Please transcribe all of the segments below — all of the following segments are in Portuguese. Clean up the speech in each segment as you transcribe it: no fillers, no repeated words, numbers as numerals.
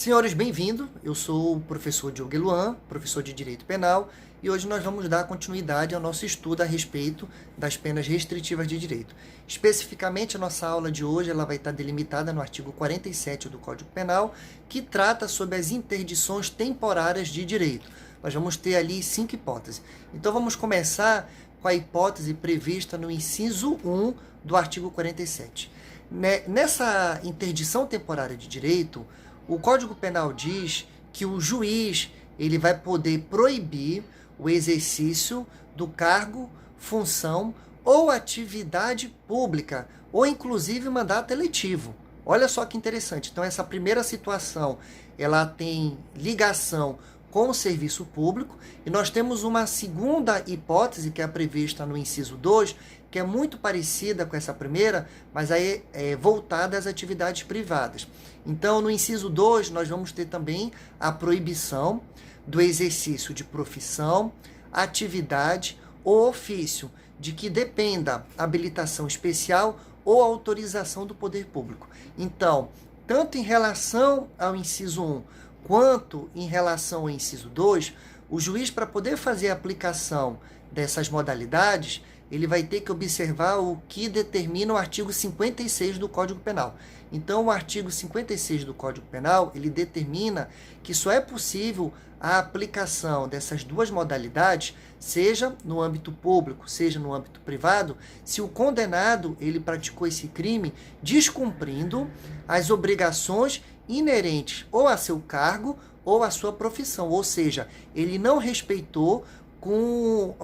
Senhores, bem-vindo. Eu sou o professor Diogo Eluan, professor de Direito Penal, e hoje nós vamos dar continuidade ao nosso estudo a respeito das penas restritivas de direito. Especificamente, a nossa aula de hoje ela vai estar delimitada no artigo 47 do Código Penal, que trata sobre as interdições temporárias de direito. Nós vamos ter ali 5 hipóteses. Então, vamos começar com a hipótese prevista no inciso 1 do artigo 47. Nessa interdição temporária de direito, o Código Penal diz que o juiz ele vai poder proibir o exercício do cargo, função ou atividade pública, ou inclusive mandato eletivo. Olha só que interessante. Então, essa primeira situação, ela tem ligação com o serviço público, e nós temos uma segunda hipótese, que é prevista no inciso 2, que é muito parecida com essa primeira, mas aí é voltada às atividades privadas. Então, no inciso 2, nós vamos ter também a proibição do exercício de profissão, atividade ou ofício, de que dependa habilitação especial ou autorização do poder público. Então, tanto em relação ao inciso 1, quanto em relação ao inciso 2, o juiz, para poder fazer a aplicação dessas modalidades, ele vai ter que observar o que determina o artigo 56 do Código Penal. Então, o artigo 56 do Código Penal, ele determina que só é possível a aplicação dessas duas modalidades, seja no âmbito público, seja no âmbito privado, se o condenado ele praticou esse crime descumprindo as obrigações inerentes ou a seu cargo ou a sua profissão, ou seja, ele não respeitou com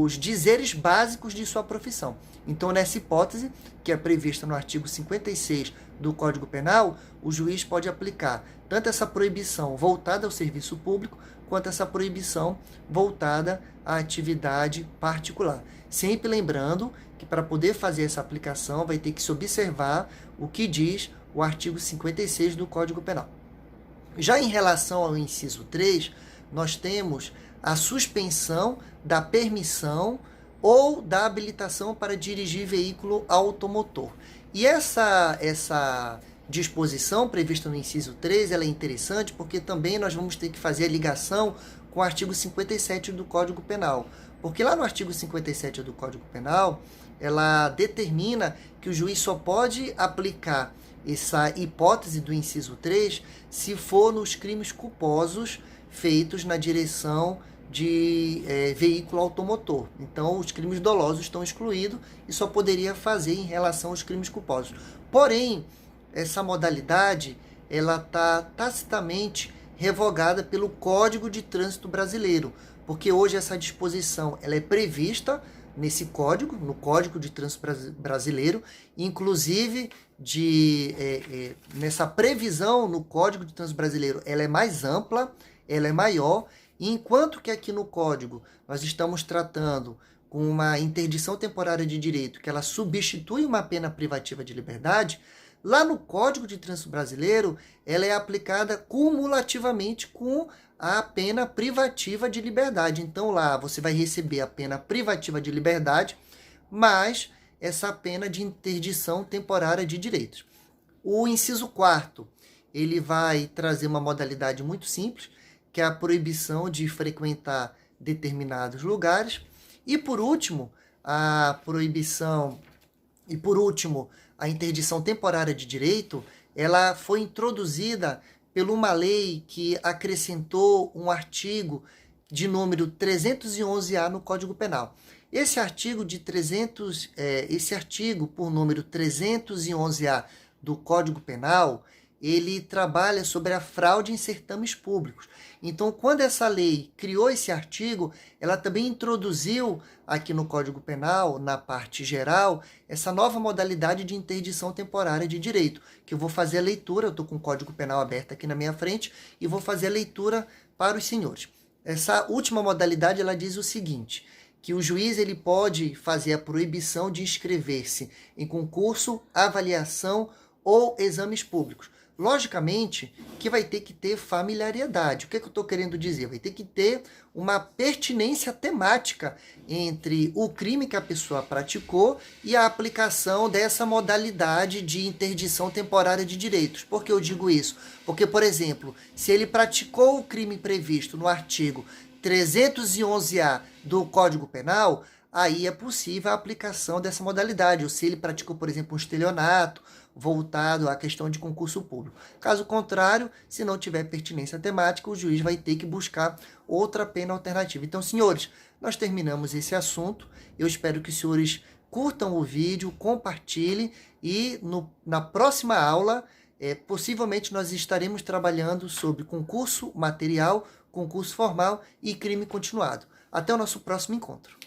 os dizeres básicos de sua profissão. Então, nessa hipótese, que é prevista no artigo 56 do Código Penal, o juiz pode aplicar tanto essa proibição voltada ao serviço público, quanto essa proibição voltada à atividade particular. Sempre lembrando que, para poder fazer essa aplicação, vai ter que se observar o que diz o artigo 56 do Código Penal. Já em relação ao inciso 3, nós temos a suspensão da permissão ou da habilitação para dirigir veículo automotor. E essa disposição prevista no inciso 3, ela é interessante porque também nós vamos ter que fazer a ligação com o artigo 57 do Código Penal. Porque lá no artigo 57 do Código Penal, ela determina que o juiz só pode aplicar essa hipótese do inciso 3 se for nos crimes culposos feitos na direção de veículo automotor. Então, os crimes dolosos estão excluídos e só poderia fazer em relação aos crimes culposos. Porém, essa modalidade ela está tacitamente revogada pelo Código de Trânsito Brasileiro, porque hoje essa disposição ela é prevista nesse código, no Código de Trânsito Brasileiro, inclusive nessa previsão no Código de Trânsito Brasileiro, ela é mais ampla, ela é maior, e enquanto que aqui no Código nós estamos tratando com uma interdição temporária de direito, que ela substitui uma pena privativa de liberdade, lá no Código de Trânsito Brasileiro, ela é aplicada cumulativamente com a pena privativa de liberdade. Então, lá você vai receber a pena privativa de liberdade, mais essa pena de interdição temporária de direitos. O inciso 4º, ele vai trazer uma modalidade muito simples, que é a proibição de frequentar determinados lugares. E, por último, a interdição temporária de direito, ela foi introduzida por uma lei que acrescentou um artigo de número 311-A no Código Penal. Esse artigo por número 311-A do Código Penal, ele trabalha sobre a fraude em certames públicos. Então, quando essa lei criou esse artigo, ela também introduziu aqui no Código Penal, na parte geral, essa nova modalidade de interdição temporária de direito, que eu vou fazer a leitura, eu estou com o Código Penal aberto aqui na minha frente, e vou fazer a leitura para os senhores. Essa última modalidade, ela diz o seguinte, que o juiz ele pode fazer a proibição de inscrever-se em concurso, avaliação ou exames públicos. Logicamente que vai ter que ter familiaridade. O que eu estou querendo dizer? Vai ter que ter uma pertinência temática entre o crime que a pessoa praticou e a aplicação dessa modalidade de interdição temporária de direitos. Por que eu digo isso? Porque, por exemplo, se ele praticou o crime previsto no artigo 311-A do Código Penal, aí é possível a aplicação dessa modalidade. Ou se ele praticou, por exemplo, um estelionato voltado à questão de concurso público. Caso contrário, se não tiver pertinência temática, o juiz vai ter que buscar outra pena alternativa. Então, senhores, nós terminamos esse assunto. Eu espero que os senhores curtam o vídeo, compartilhem e na próxima aula, possivelmente nós estaremos trabalhando sobre concurso material, concurso formal e crime continuado. Até o nosso próximo encontro.